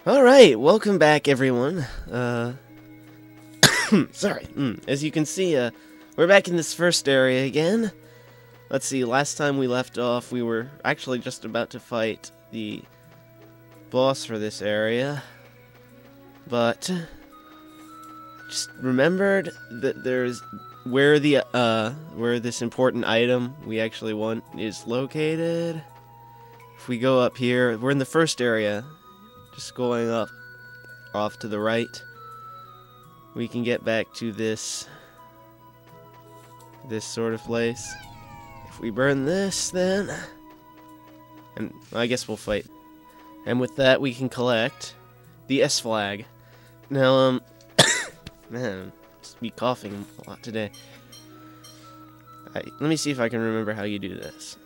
Alright, welcome back everyone. Sorry. As you can see, we're back in this first area again. Let's see, last time we left off, we were actually just about to fight the boss for this area. But just remembered that there's where this important item we actually want is located. If we go up here, we're in the first area. Just going up off to the right, we can get back to this sort of place. If we burn this, then, and I guess we'll fight. And with that, we can collect the S flag. Now, man, just be coughing a lot today. Let me see if I can remember how you do this.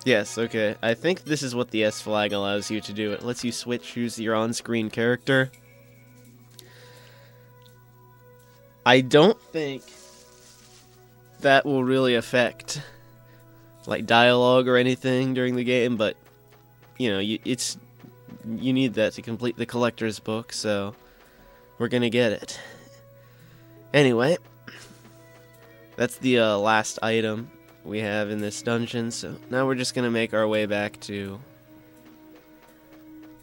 Yes, okay. I think this is what the S flag allows you to do. It lets you choose your on-screen character. I don't think that will really affect like dialogue or anything during the game, but you know, you need that to complete the collector's book, so we're gonna get it. Anyway, that's the last item we have in this dungeon, so now we're just gonna make our way back to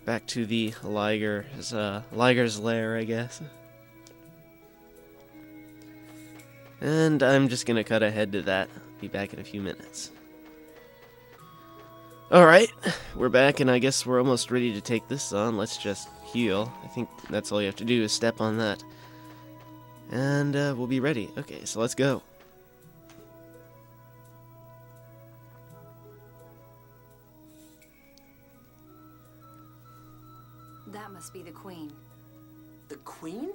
the Liger's lair, I guess. And I'm just gonna cut ahead to that. Be back in a few minutes. Alright, we're back, and I guess we're almost ready to take this on. Let's just heal. I think that's all you have to do is step on that. And we'll be ready. Okay, so let's go. That must be the queen. The queen?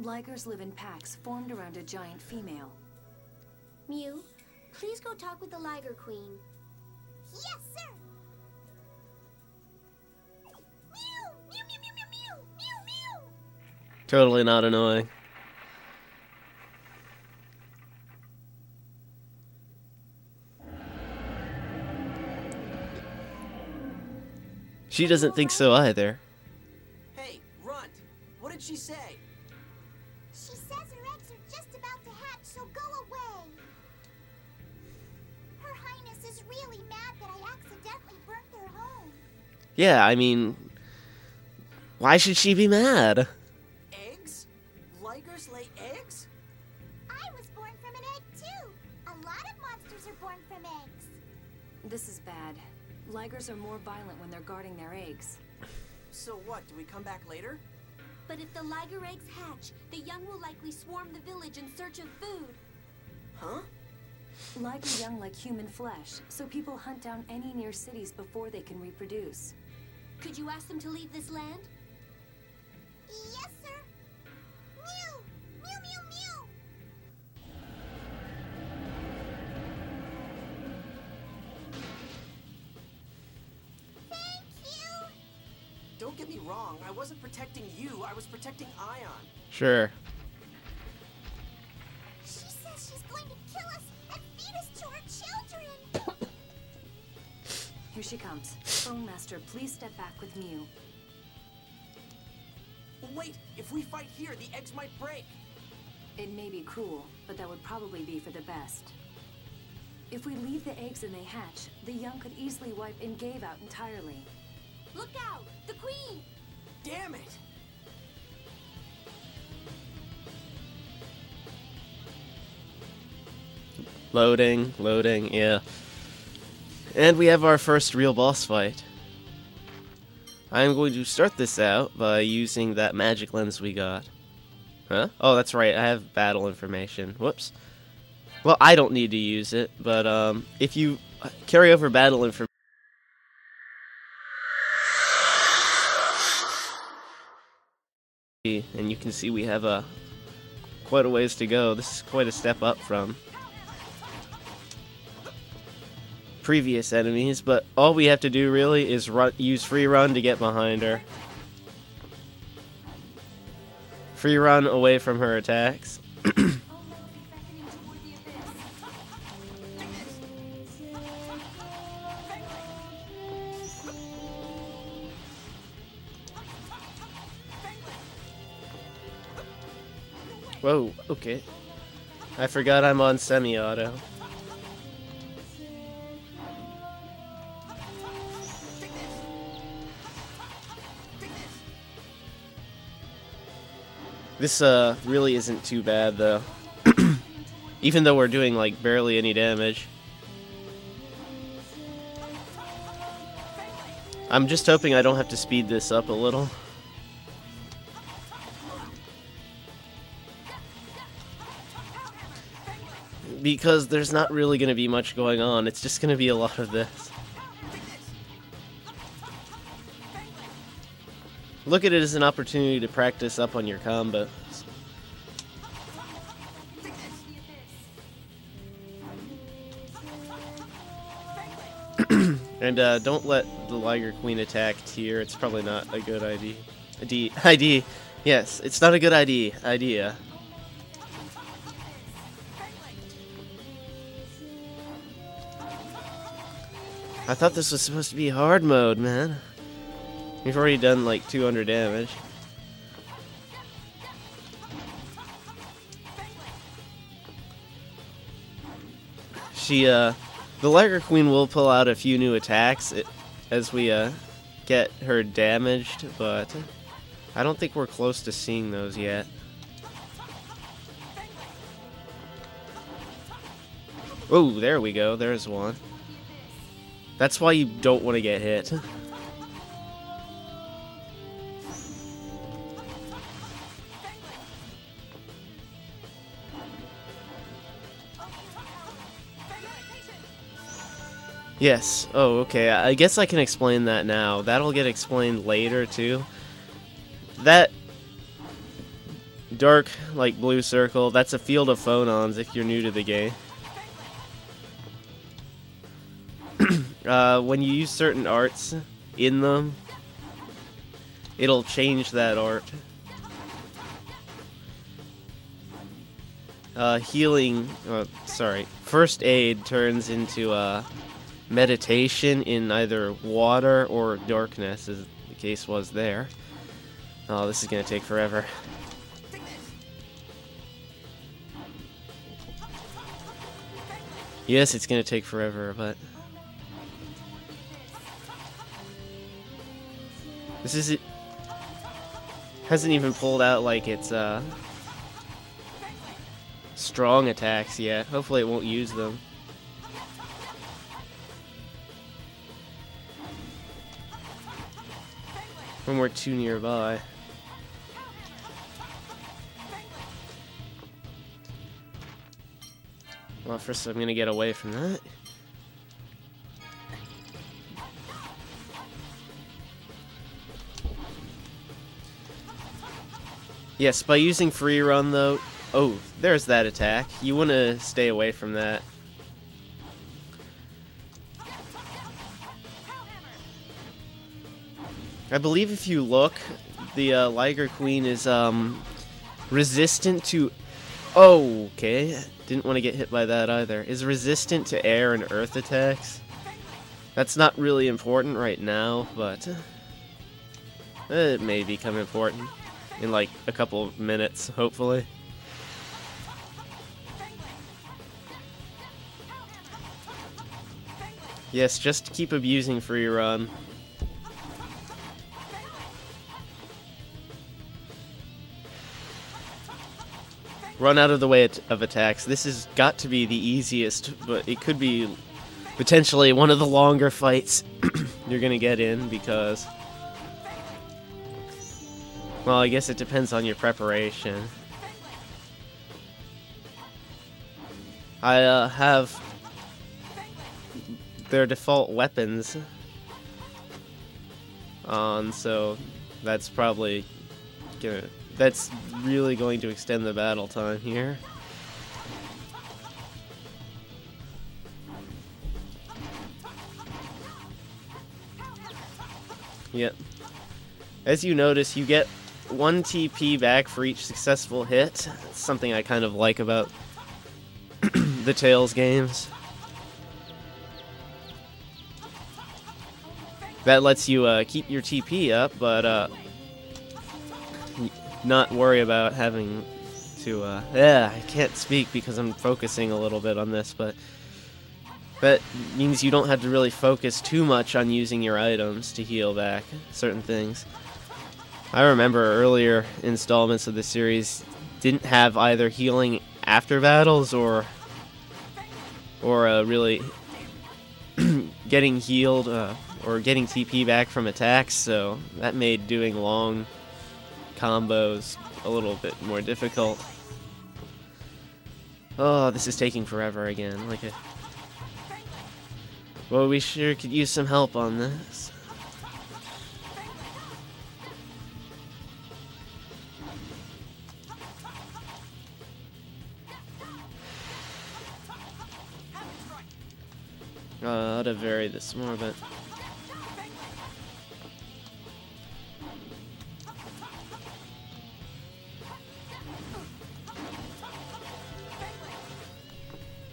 Ligers live in packs formed around a giant female. Mew, please go talk with the Liger Queen. Yes, sir! Mew! Mew, mew, mew, mew, mew! Mew, mew! Totally not annoying. She doesn't think so either. Hey, Runt! What did she say? She says her eggs are just about to hatch, so go away. Her Highness is really mad that I accidentally burnt their home. Yeah, I mean, why should she be mad? Eggs? Ligers lay eggs? I was born from an egg, too. A lot of monsters are born from eggs. This is bad. Ligers are more violent when they're guarding their eggs. So what, do we come back later? But if the Liger eggs hatch, the young will likely swarm the village in search of food. Huh? Liger young like human flesh, so people hunt down any near cities before they can reproduce. Could you ask them to leave this land? Yes, sir. Mew! Mew, mew, mew! Thank you! Don't get me wrong, I wasn't protecting you, I was protecting Ion. Sure. She says she's going to kill us and feed us to her children! Here she comes. Bone Master, please step back with Mew. Wait, if we fight here, the eggs might break. It may be cruel, but that would probably be for the best. If we leave the eggs and they hatch, the young could easily wipe Ingave out entirely. Look out! The queen! Damn it! Loading, yeah. And we have our first real boss fight. I'm going to start this out by using that magic lens we got. Huh? Oh, that's right, I have battle information. Whoops. Well, I don't need to use it, but if you carry over battle information, and you can see we have quite a ways to go. This is quite a step up from previous enemies, but all we have to do really is use free run to get behind her. Free run away from her attacks. Whoa, okay. I forgot I'm on semi-auto. This really isn't too bad though. Even though we're doing like barely any damage. I'm just hoping I don't have to speed this up a little. Because there's not really going to be much going on. It's just going to be a lot of this. Look at it as an opportunity to practice up on your combos. And don't let the Liger Queen attack Tier. It's probably not a good idea. Yes, it's not a good idea. I thought this was supposed to be hard mode, man. We've already done like 200 damage. The Liger Queen will pull out a few new attacks as we get her damaged, but I don't think we're close to seeing those yet. Oh, there we go. There's one. That's why you don't want to get hit. Yes. Oh, okay. I guess I can explain that now. That'll get explained later, too. That dark, like, blue circle, that's a field of phonons if you're new to the game. When you use certain arts in them, it'll change that art. First aid turns into meditation in either water or darkness, as the case was there. Oh, this is gonna take forever. Yes, it's gonna take forever, but this hasn't even pulled out like its strong attacks yet. Hopefully it won't use them. When we're too nearby. Well, first I'm gonna get away from that. Yes, by using free run though. Oh, there's that attack. You want to stay away from that. I believe if you look, the Liger Queen is resistant to... Oh, okay. Didn't want to get hit by that either. Is resistant to air and earth attacks. That's not really important right now, but it may become important in like a couple of minutes, hopefully. Yes, just keep abusing free run. Run out of the way of attacks. This has got to be the easiest, but it could be potentially one of the longer fights you're gonna get in because... Well, I guess it depends on your preparation. I have their default weapons on, so that's probably gonna... That's really going to extend the battle time here. Yep. As you notice, you get 1 TP back for each successful hit. It's something I kind of like about the Tales games. That lets you keep your TP up, but not worry about having to, yeah, I can't speak because I'm focusing a little bit on this, but that means you don't have to really focus too much on using your items to heal back certain things. I remember earlier installments of the series didn't have either healing after battles or really getting healed or getting TP back from attacks, so that made doing long combos a little bit more difficult. Oh, this is taking forever again. Well, we sure could use some help on this. I ought to vary this more, but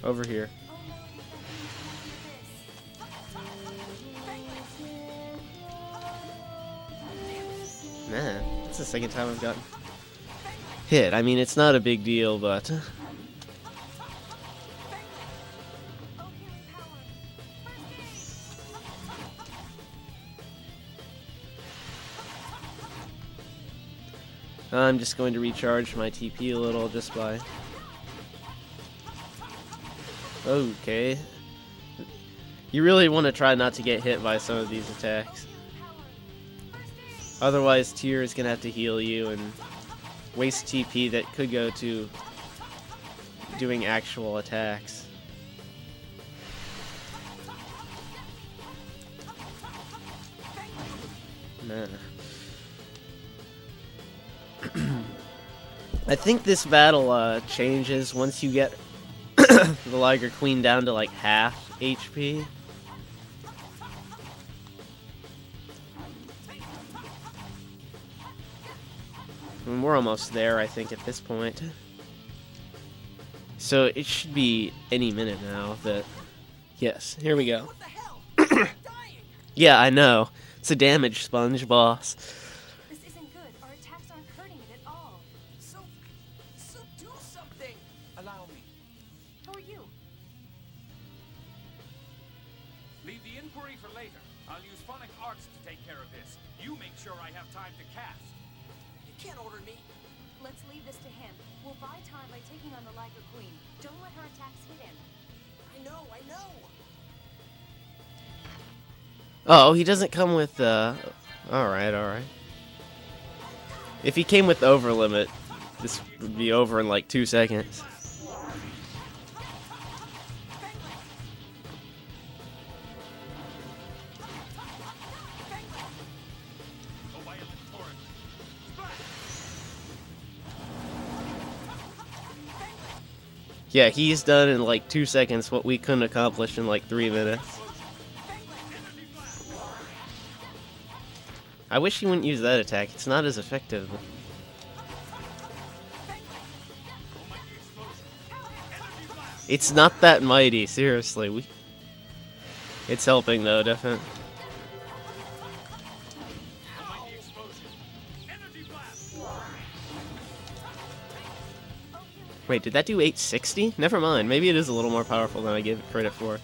over here. Man, that's the second time I've gotten hit. I mean, it's not a big deal, but I'm just going to recharge my TP a little just by... Okay. You really want to try not to get hit by some of these attacks. Otherwise, Tyr is going to have to heal you and waste TP that could go to doing actual attacks. Man. I think this battle changes once you get the Liger Queen down to like half HP. I mean, we're almost there, I think, at this point. So it should be any minute now that... Yes, here we go. Yeah, I know. It's a damage sponge, boss. This isn't good. Our attacks aren't hurting it at all. So do something. Allow me. How are you? Leave the inquiry for later. I'll use phonic arts to take care of this. You make sure I have time to cast. You can't order me. Let's leave this to him. We'll buy time by taking on the Liger Queen. Don't let her attacks hit him. I know. Oh, he doesn't come with, Alright. If he came with the over limit, this would be over in like 2 seconds. Yeah, he's done in like 2 seconds what we couldn't accomplish in like 3 minutes. I wish he wouldn't use that attack. It's not as effective. It's not that mighty, seriously. It's helping though, definitely. Wait, did that do 860? Never mind. Maybe it is a little more powerful than I give it credit for.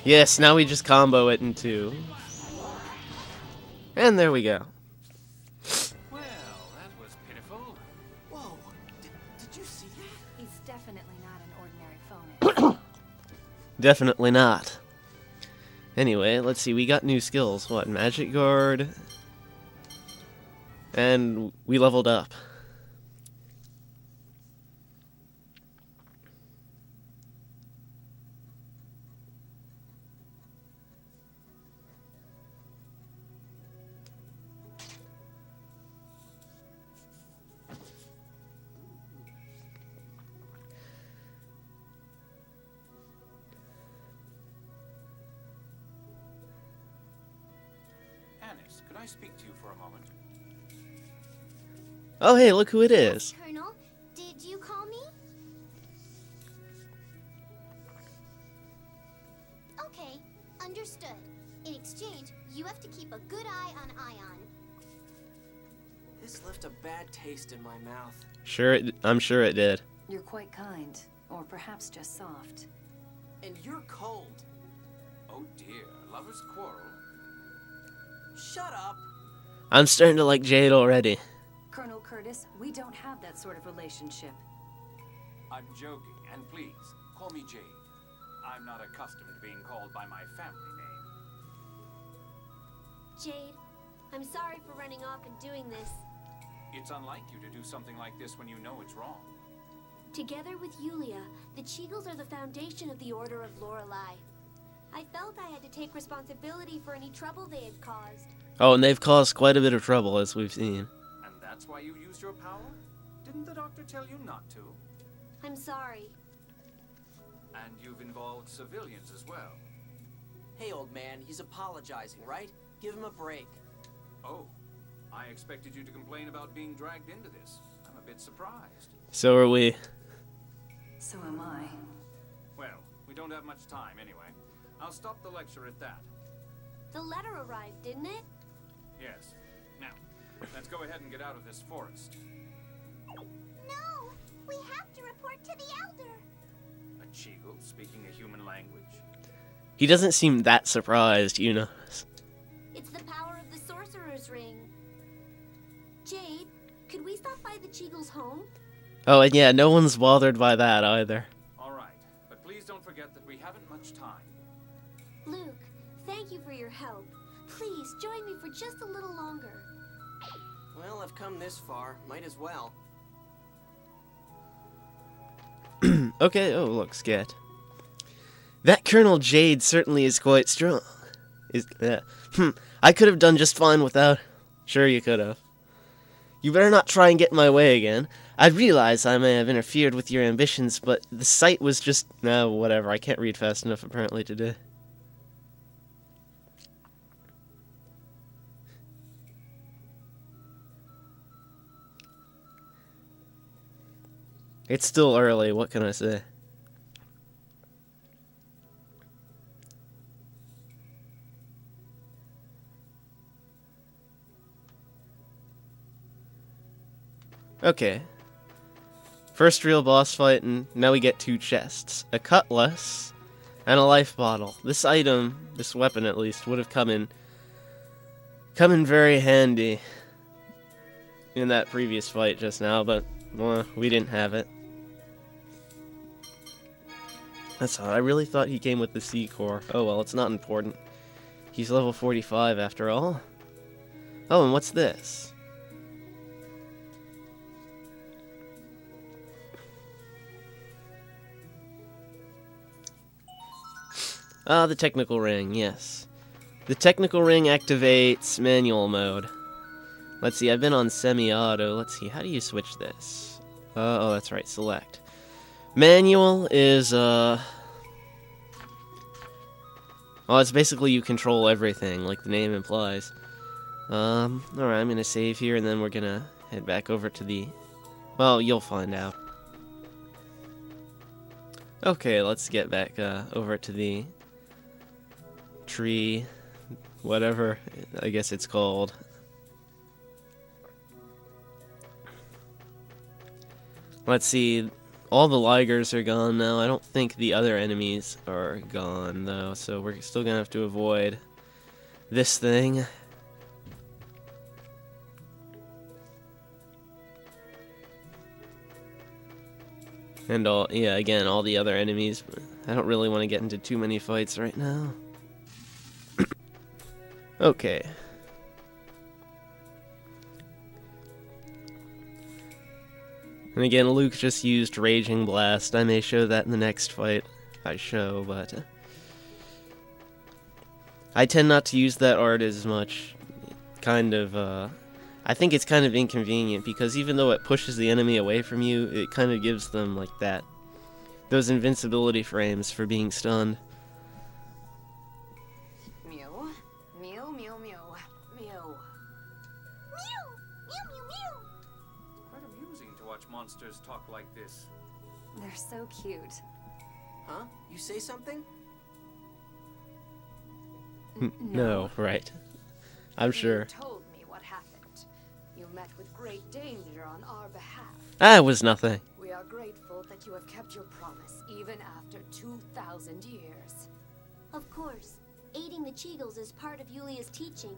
Yes, now we just combo it in 2. And there we go. Well, that was pitiful. Whoa. Did you see that? He's definitely not an ordinary phone. Definitely not. Anyway, let's see, we got new skills. What, Magic Guard? And we leveled up. Could I speak to you for a moment? Oh, hey, look who it is. Colonel, did you call me? Jade, you have to keep a good eye on Ion. This left a bad taste in my mouth. I'm sure it did. You're quite kind, or perhaps just soft. And you're cold. Oh dear, lovers quarrel. Shut up. I'm starting to like Jade already. Colonel Curtis, we don't have that sort of relationship. I'm joking, and please, call me Jade. I'm not accustomed to being called by my family name. Jade, I'm sorry for running off and doing this. It's unlike you to do something like this when you know it's wrong. Together with Yulia, the Cheagles are the foundation of the Order of Lorelei. I felt I had to take responsibility for any trouble they had caused. Oh, and they've caused quite a bit of trouble, as we've seen. And that's why you used your power? Didn't the doctor tell you not to? I'm sorry. And you've involved civilians as well. Hey, old man, he's apologizing, right? Give him a break. Oh, I expected you to complain about being dragged into this. I'm a bit surprised. So are we. So am I. Well, we don't have much time anyway. I'll stop the lecture at that. The letter arrived, didn't it? Yes. Now, let's go ahead and get out of this forest. No! We have to report to the Elder! A Cheagle speaking a human language? He doesn't seem that surprised, you know. It's the power of the Sorcerer's Ring. Jade, could we stop by the Cheagle's home? Oh, and yeah, no one's bothered by that either. All right, but please don't forget that we haven't much time. Luke, thank you for your help. Please, join me for just a little longer. Well, I've come this far. Might as well. Okay, oh, look, scat. That Colonel Jade certainly is quite strong. I could have done just fine without. Sure you could have. You better not try and get in my way again. I realize I may have interfered with your ambitions, but the sight was just... whatever. I can't read fast enough apparently today. It's still early, what can I say? Okay. First real boss fight, and now we get 2 chests. A cutlass and a life bottle. This item, this weapon at least, would have come in very handy in that previous fight just now, but well, we didn't have it. That's odd. I really thought he came with the C-Core. Oh well, it's not important. He's level 45 after all. Oh, and what's this? Ah, the technical ring, yes. The technical ring activates manual mode. Let's see, I've been on semi-auto. Let's see, how do you switch this? Oh, that's right, select. Manual is, well, it's basically you control everything, like the name implies. Alright, I'm gonna save here, and then we're gonna head back over to the... Well, you'll find out. Okay, let's get back, over to the... tree, whatever I guess it's called. Let's see, all the Ligers are gone now. I don't think the other enemies are gone though, so we're still gonna have to avoid this thing. And all the other enemies. I don't really want to get into too many fights right now. Okay. And again, Luke just used Raging Blast. I may show that in the next fight I show, but... I tend not to use that art as much. I think it's kind of inconvenient, because even though it pushes the enemy away from you, it kind of gives them, like, those invincibility frames for being stunned. Monsters talk like this. They're so cute. Huh? You say something? No, right. I'm sure. You told me what happened. You met with great danger on our behalf. That was nothing. We are grateful that you have kept your promise, even after 2,000 years. Of course, aiding the Cheagles is part of Yulia's teaching.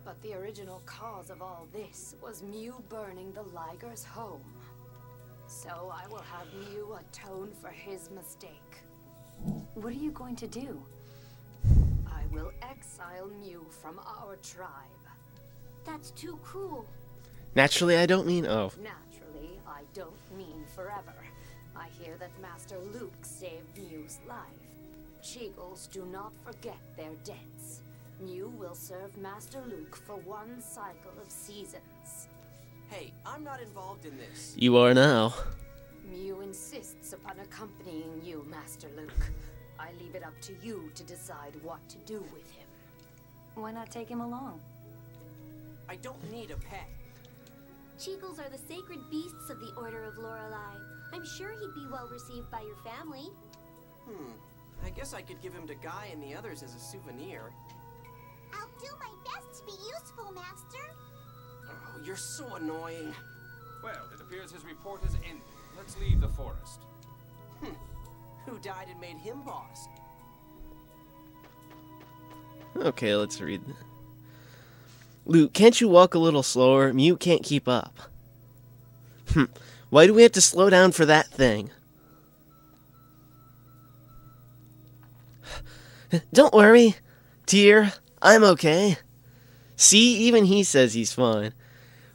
But the original cause of all this was Mew burning the Liger's home. So I will have Mew atone for his mistake. What are you going to do? I will exile Mew from our tribe. That's too cruel. Naturally, I don't mean oh. Naturally, I don't mean forever. I hear that Master Luke saved Mew's life. Cheagles do not forget their debts. Mew will serve Master Luke for one cycle of seasons. Hey, I'm not involved in this. You are now. Mew insists upon accompanying you, Master Luke. I leave it up to you to decide what to do with him. Why not take him along? I don't need a pet. Cheagles are the sacred beasts of the Order of Lorelei. I'm sure he'd be well received by your family. I guess I could give him to Guy and the others as a souvenir. I'll do my best to be useful, Master. Oh, you're so annoying. Well, it appears his report has ended. Let's leave the forest. Who died and made him boss? Okay, let's read. Luke, can't you walk a little slower? Mew can't keep up. Why do we have to slow down for that thing? Don't worry, dear. I'm okay. See, even he says he's fine.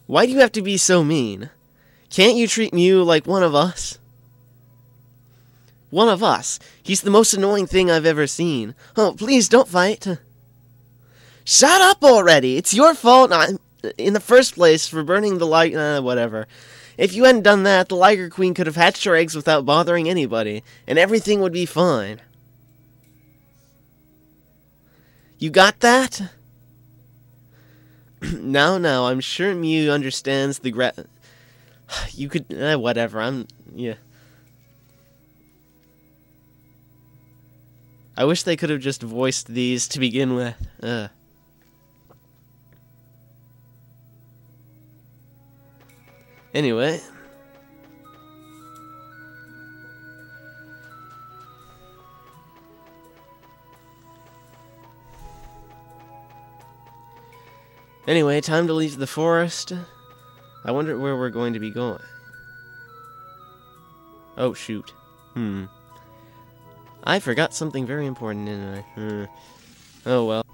Why do you have to be so mean? Can't you treat Mew like one of us? One of us? He's the most annoying thing I've ever seen. Oh, please don't fight. Shut up already! It's your fault in the first place for burning the light. Whatever. If you hadn't done that, the Liger Queen could have hatched her eggs without bothering anybody, and everything would be fine. You got that? No, I'm sure Mew understands the You could, whatever, yeah. I wish they could have just voiced these to begin with. Anyway. Anyway, time to leave the forest. I wonder where we're going to be going. Oh, shoot. I forgot something very important, didn't I? Oh, well.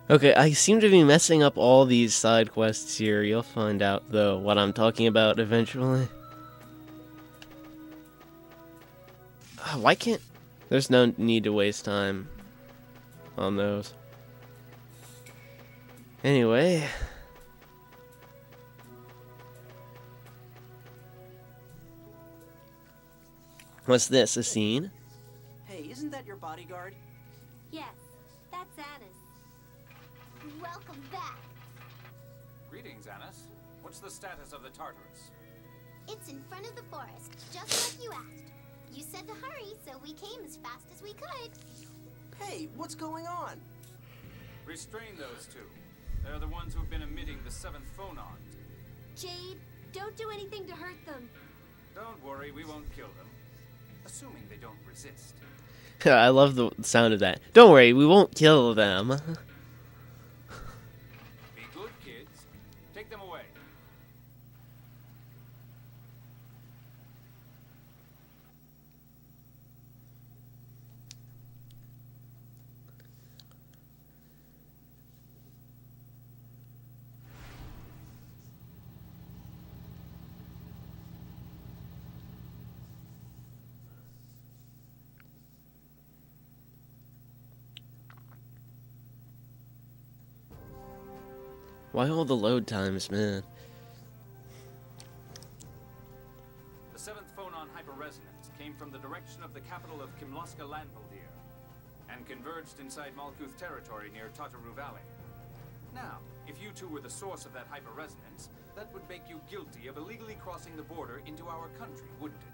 Okay, I seem to be messing up all these side quests here. You'll find out, though, what I'm talking about eventually. Why can't... There's no need to waste time on those. Anyway... What's this, a scene? Hey, isn't that your bodyguard? Yes, that's Annis. Welcome back. Greetings, Annis. What's the status of the Tartarus? It's in front of the forest, just like you asked. You said to hurry, so we came as fast as we could. Hey, what's going on? Restrain those two. They're the ones who have been emitting the 7th phonon. Jade, don't do anything to hurt them. Don't worry, we won't kill them. Assuming they don't resist. I love the sound of that. Don't worry, we won't kill them. Be good, kids. Take them away. Why all the load times, man? The 7th phonon hyperresonance came from the direction of the capital of Kimloska Landvaldir and converged inside Malkuth territory near Tartarus Valley. Now, if you two were the source of that hyperresonance, that would make you guilty of illegally crossing the border into our country, wouldn't it?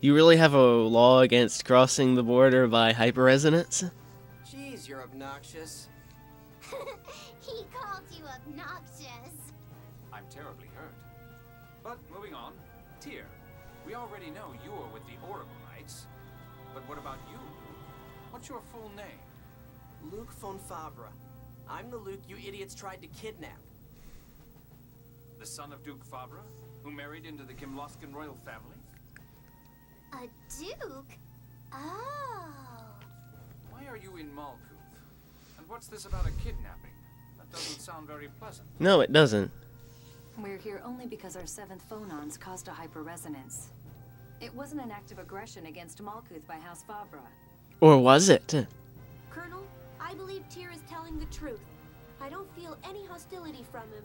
You really have a law against crossing the border by hyperresonance? Jeez, you're obnoxious. He called you obnoxious. I'm terribly hurt. But moving on, Tyr, we already know you're with the Oracle Knights. But what about you? What's your full name? Luke von Fabra. I'm the Luke you idiots tried to kidnap. The son of Duke Fabra, who married into the Kimloskan royal family? A duke? Oh. Why are you in Malkuth? And what's this about a kidnapping? That doesn't sound very pleasant. No, it doesn't. We're here only because our 7th phonons caused a hyperresonance. It wasn't an act of aggression against Malkuth by House Fabra. Or was it? Colonel, I believe Tyr is telling the truth. I don't feel any hostility from him.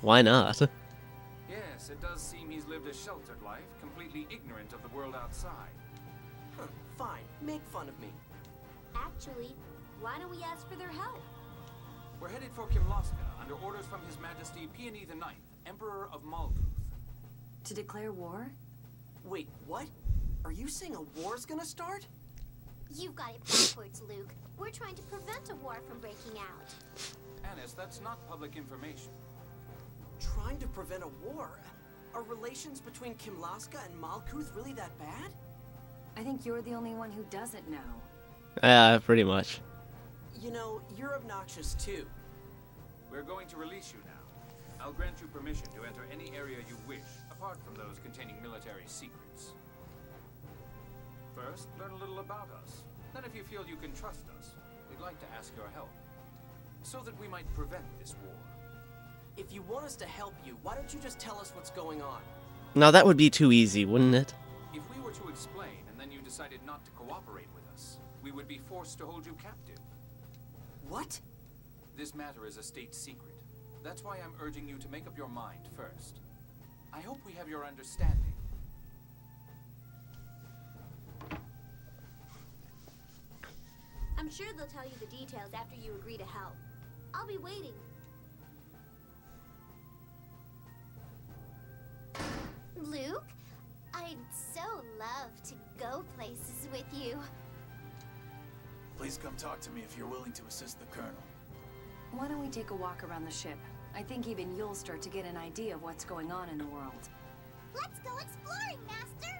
Why not? Yes, it does seem he's lived a sheltered life, completely ignorant of the world outside. Huh, fine. Make fun of me. Actually, why don't we ask for their help? We're headed for Kimloska under orders from His Majesty Peony the Ninth, Emperor of Malkuth. To declare war? Wait, what? Are you saying a war's gonna start? You've got it backwards, Luke. We're trying to prevent a war from breaking out. Annis, that's not public information. Trying to prevent a war? Are relations between Kimloska and Malkuth really that bad? I think you're the only one who doesn't know. Pretty much. You know, you're obnoxious too. We're going to release you now. I'll grant you permission to enter any area you wish, apart from those containing military secrets. First, learn a little about us. Then if you feel you can trust us, we'd like to ask your help, so that we might prevent this war. If you want us to help you, why don't you just tell us what's going on? Now that would be too easy, wouldn't it? If we were to explain and then you decided not to cooperate with us, we would be forced to hold you captive. What? This matter is a state secret. That's why I'm urging you to make up your mind first. I hope we have your understanding. I'm sure they'll tell you the details after you agree to help. I'll be waiting. Luke, I'd so love to go places with you. Please come talk to me if you're willing to assist the Colonel. Why don't we take a walk around the ship? I think even you'll start to get an idea of what's going on in the world. Let's go exploring, Master!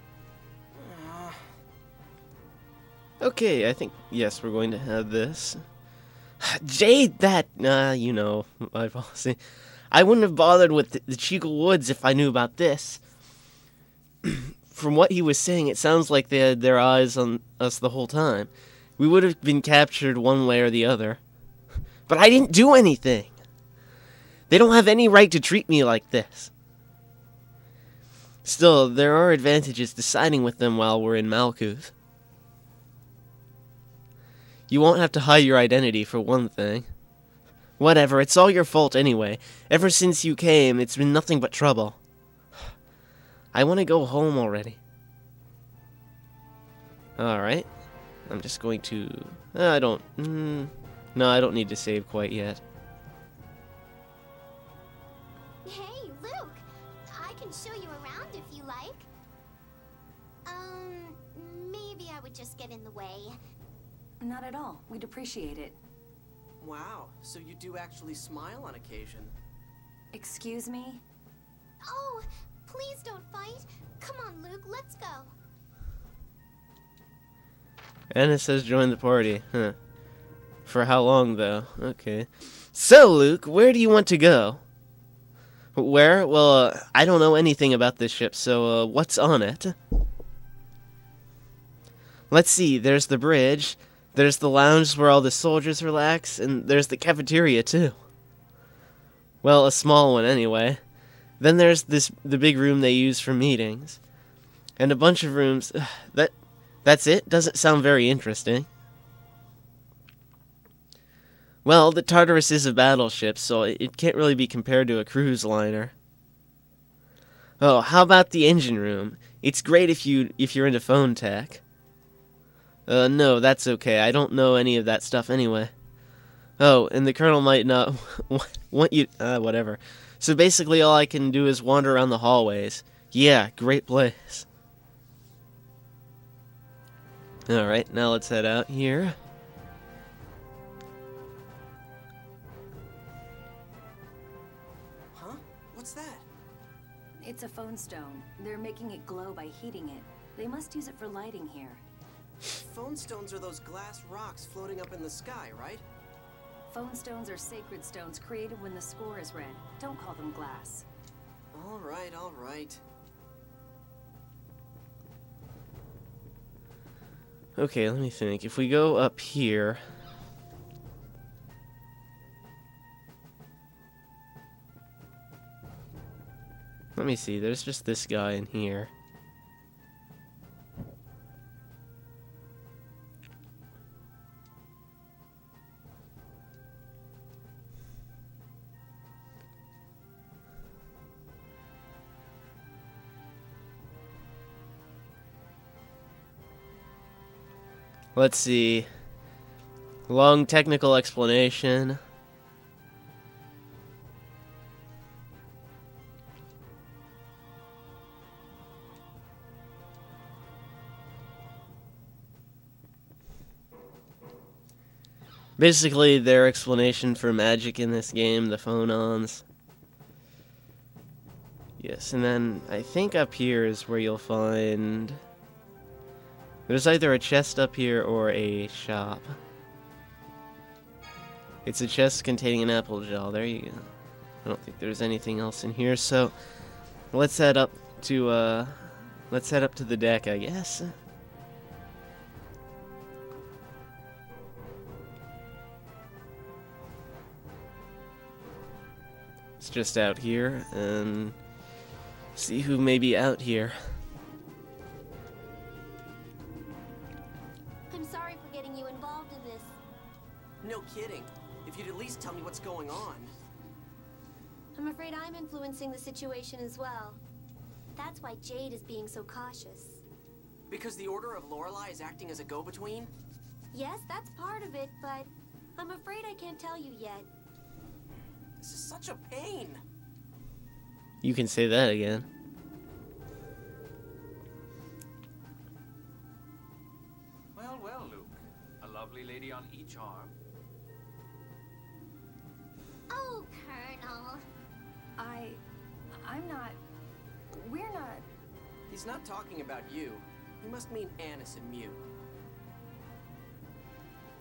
Okay, I think, yes, we're going to have this. Jade, that, you know, my policy. I wouldn't have bothered with the Cheagle Woods if I knew about this. From what he was saying, it sounds like they had their eyes on us the whole time. We would have been captured one way or the other. But I didn't do anything. They don't have any right to treat me like this. Still, there are advantages to siding with them while we're in Malkuth. You won't have to hide your identity, for one thing. Whatever, it's all your fault anyway. Ever since you came, it's been nothing but trouble. I want to go home already. Alright. I'm just going to... I don't... no, I don't need to save quite yet. Hey, Luke! I can show you around if you like. Maybe I would just get in the way. Not at all. We'd appreciate it. Wow, so you do actually smile on occasion. Excuse me? Oh, please don't fight. Come on, Luke, let's go. Anna says join the party. Huh. For how long, though? Okay. So, Luke, where do you want to go? Where? Well, I don't know anything about this ship, so, what's on it? Let's see, there's the bridge, there's the lounge where all the soldiers relax, and there's the cafeteria, too. Well, a small one, anyway. Then there's the big room they use for meetings. And a bunch of rooms. That's it? Doesn't sound very interesting. Well, the Tartarus is a battleship, so it can't really be compared to a cruise liner. Oh, how about the engine room? It's great if you're into phone tech. No, that's okay. I don't know any of that stuff anyway. Oh, and the Colonel might not want you... whatever. So basically all I can do is wander around the hallways. Yeah, great place. Alright, now let's head out here. Huh? What's that? It's a phone stone. They're making it glow by heating it. They must use it for lighting here. Phone stones are those glass rocks floating up in the sky, right? Phone stones are sacred stones created when the score is read. Don't call them glass. All right, all right. Okay, let me think. If we go up here... Let me see, there's just this guy in here. Let's see. Long technical explanation. Basically, their explanation for magic in this game, the phonons. Yes, and then I think up here is where you'll find... There's either a chest up here or a shop. It's a chest containing an apple gel. There you go. I don't think there's anything else in here, so let's head up to the deck, I guess. It's just out here and see who may be out here. I'm sorry for getting you involved in this. No kidding. If you'd at least tell me what's going on. I'm afraid I'm influencing the situation as well. That's why Jade is being so cautious. Because the Order of Lorelei is acting as a go-between? Yes, that's part of it, but I'm afraid I can't tell you yet. This is such a pain. You can say that again. Well, well, Luke. A lovely lady on each arm. Oh, Colonel. I'm not... We're not... He's not talking about you. He must mean Annis and Mew.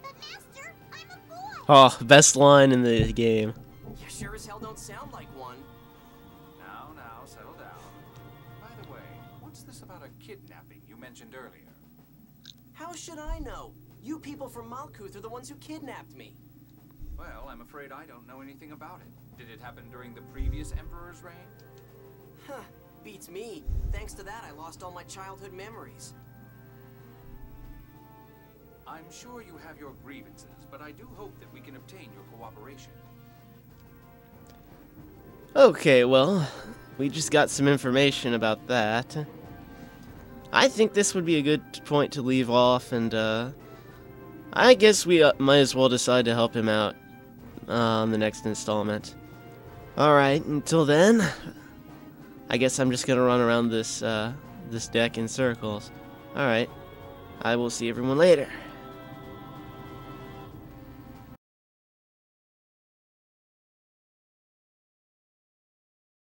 But Master, I'm a boy! Oh, best line in the game. You sure as hell don't sound like one. Now, settle down. By the way, what's this about a kidnapping you mentioned earlier? How should I know? You people from Malkuth are the ones who kidnapped me. Well, I'm afraid I don't know anything about it. Did it happen during the previous Emperor's reign? Huh, beats me. Thanks to that, I lost all my childhood memories. I'm sure you have your grievances, but I do hope that we can obtain your cooperation. Okay, well, we just got some information about that. I think this would be a good point to leave off, and I guess we might as well decide to help him out on the next installment. Alright, until then, I guess I'm just gonna run around this deck in circles. Alright, I will see everyone later.